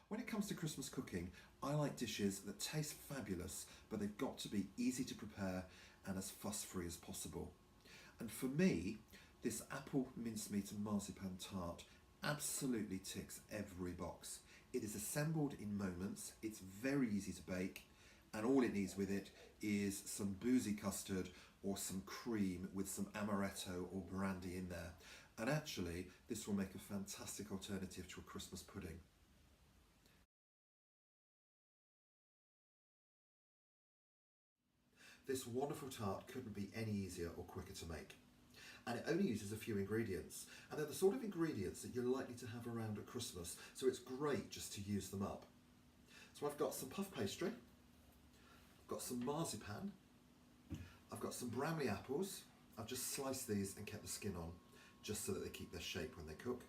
When it comes to Christmas cooking, I like dishes that taste fabulous, but they've got to be easy to prepare and as fuss-free as possible. And for me, this apple mincemeat and marzipan tart absolutely ticks every box. It is assembled in moments, it's very easy to bake, and all it needs with it is some boozy custard or some cream with some amaretto or brandy in there. And actually, this will make a fantastic alternative to a Christmas pudding. This wonderful tart couldn't be any easier or quicker to make. And it only uses a few ingredients. And they're the sort of ingredients that you're likely to have around at Christmas, so it's great just to use them up. So I've got some puff pastry, I've got some marzipan, I've got some Bramley apples. I've just sliced these and kept the skin on, just so that they keep their shape when they cook.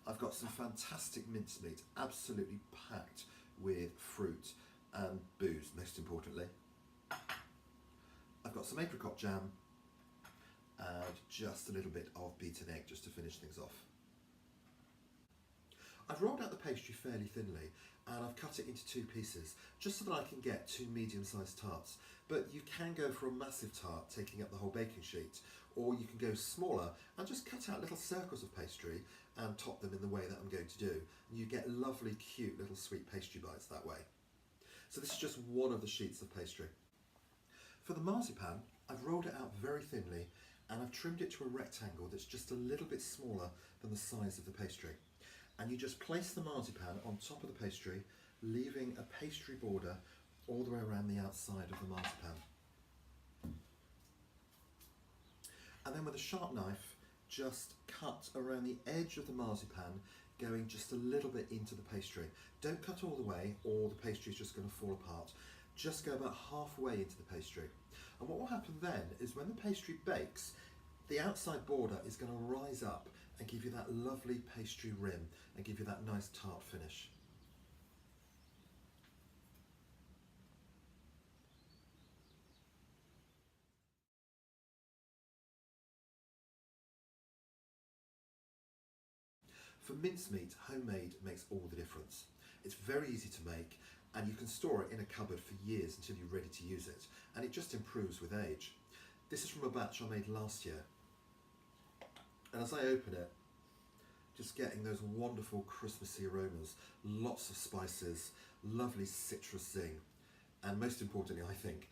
I've got some fantastic mincemeat, absolutely packed with fruit and booze, most importantly. I've got some apricot jam and just a little bit of beaten egg just to finish things off. I've rolled out the pastry fairly thinly and I've cut it into two pieces just so that I can get two medium-sized tarts. But you can go for a massive tart taking up the whole baking sheet, or you can go smaller and just cut out little circles of pastry and top them in the way that I'm going to do. And you get lovely cute little sweet pastry bites that way. So this is just one of the sheets of pastry. For the marzipan, I've rolled it out very thinly and I've trimmed it to a rectangle that's just a little bit smaller than the size of the pastry. And you just place the marzipan on top of the pastry, leaving a pastry border all the way around the outside of the marzipan. And then with a sharp knife, just cut around the edge of the marzipan, going just a little bit into the pastry. Don't cut all the way or the pastry is just going to fall apart. Just go about halfway into the pastry. And what will happen then is when the pastry bakes, the outside border is going to rise up and give you that lovely pastry rim and give you that nice tart finish. For mincemeat, homemade makes all the difference. It's very easy to make and you can store it in a cupboard for years until you're ready to use it, and it just improves with age. This is from a batch I made last year, and as I open it, just getting those wonderful Christmassy aromas, lots of spices, lovely citrus zing, and most importantly I think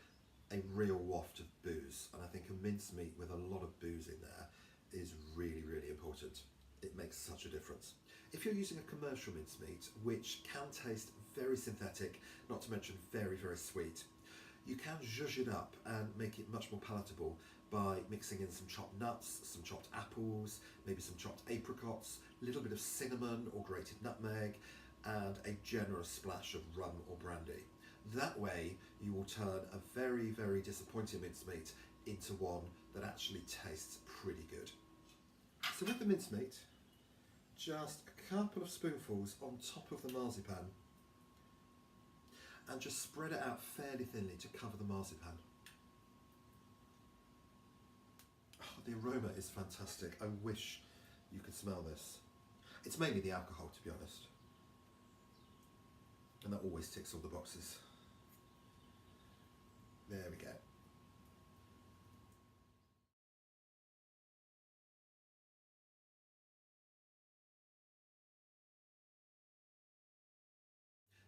a real waft of booze. And I think a mincemeat with a lot of booze in there is really, really important. It makes such a difference. If you're using a commercial mincemeat, which can taste very synthetic, not to mention very, very sweet, you can zhuzh it up and make it much more palatable by mixing in some chopped nuts, some chopped apples, maybe some chopped apricots, a little bit of cinnamon or grated nutmeg, and a generous splash of rum or brandy. That way you will turn a very, very disappointing mincemeat into one that actually tastes pretty good. So with the mincemeat, just a couple of spoonfuls on top of the marzipan and just spread it out fairly thinly to cover the marzipan. Oh, the aroma is fantastic. I wish you could smell this. It's mainly the alcohol, to be honest. And that always ticks all the boxes. There we go.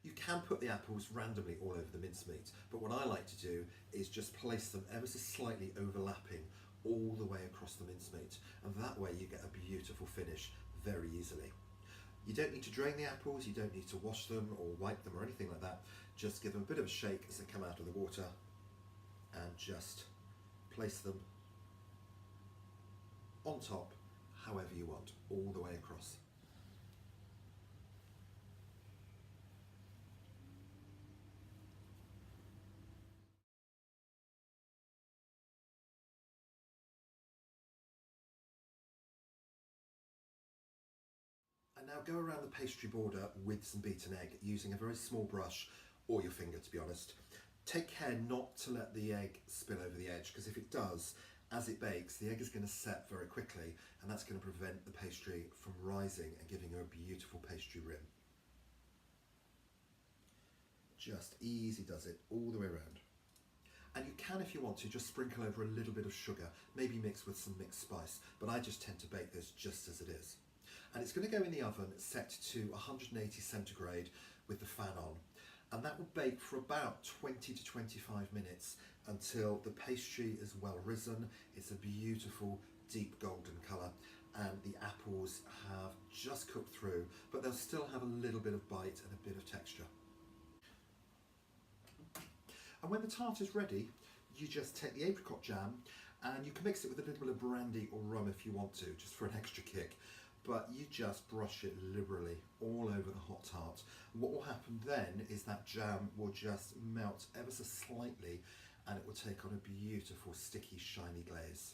You can put the apples randomly all over the mincemeat, but what I like to do is just place them ever so slightly overlapping all the way across the mincemeat, and that way you get a beautiful finish very easily. You don't need to drain the apples, you don't need to wash them or wipe them or anything like that. Just give them a bit of a shake as they come out of the water and just place them on top however you want, all the way across. And now go around the pastry border with some beaten egg using a very small brush or your finger, to be honest. Take care not to let the egg spill over the edge, because if it does, as it bakes, the egg is going to set very quickly and that's going to prevent the pastry from rising and giving you a beautiful pastry rim. just easy does it all the way around. And you can, if you want to, just sprinkle over a little bit of sugar, maybe mixed with some mixed spice, but I just tend to bake this just as it is. And it's going to go in the oven set to 180 centigrade with the fan on. And that will bake for about 20 to 25 minutes until the pastry is well risen. It's a beautiful deep golden colour and the apples have just cooked through, but they'll still have a little bit of bite and a bit of texture. And when the tart is ready, you just take the apricot jam and you can mix it with a little bit of brandy or rum if you want to, just for an extra kick. But you just brush it liberally all over the hot tart. What will happen then is that jam will just melt ever so slightly and it will take on a beautiful sticky shiny glaze.